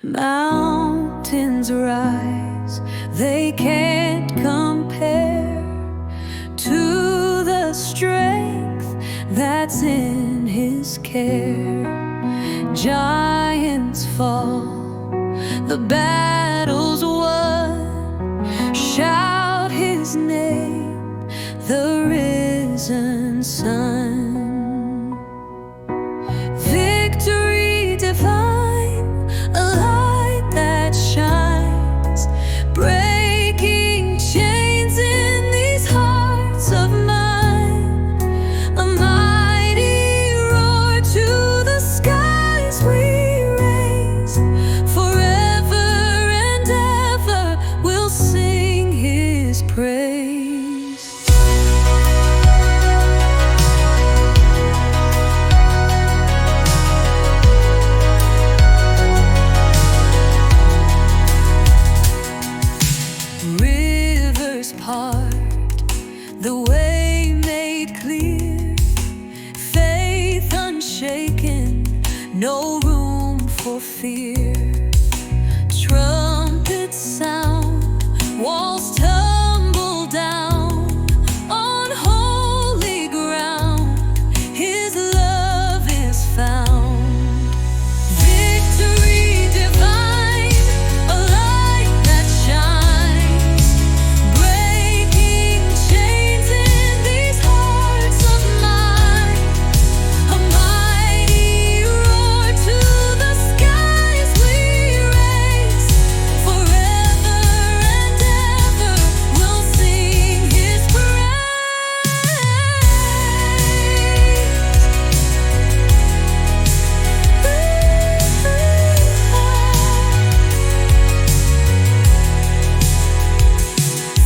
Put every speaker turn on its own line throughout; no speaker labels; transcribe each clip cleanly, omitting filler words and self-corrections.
Mountains rise, they can't compare to the strength that's in His care. Giants fall, the battle's won. Shout His name, the risen Son. Victory divine, a light that shines, breaking chains in these hearts of mine. A mighty roar to the skies we raise, forever and ever we'll sing His praise. Rivers part, the way made clear, faith unshaken, no room for fear. Trumpets sound, walls tumble down on holy ground. His love is found. Victory divine, a light that shines, breaking chains in these hearts of mine. A mighty roar to the skies we raise, forever and ever we'll sing His praise.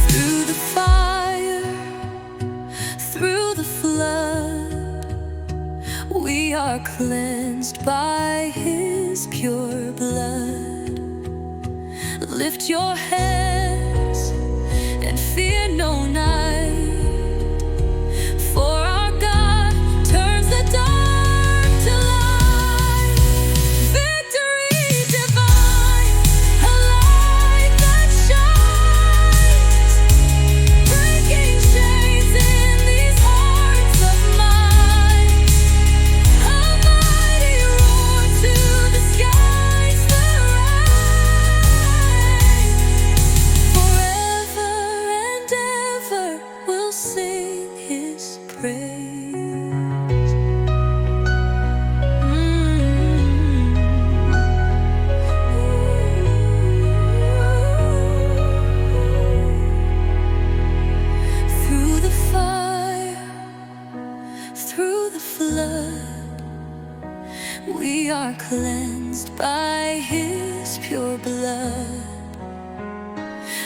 Through the fire, through the flood, we are cleansed by His pure blood. Lift your heads and fear no night, for our God turns the dark to light. Victory divine, a light that shines, breaking chains in these hearts of mine. A mighty roar to the skies that rise, forever and ever we'll sing His praise. Through the fire, through the flood, we are cleansed by His pure blood.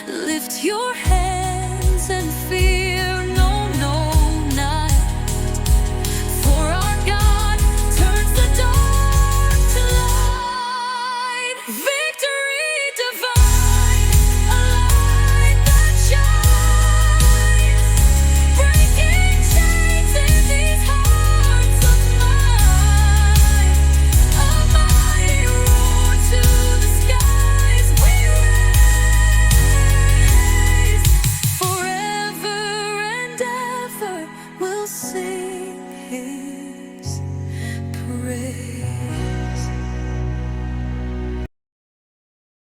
Lift your head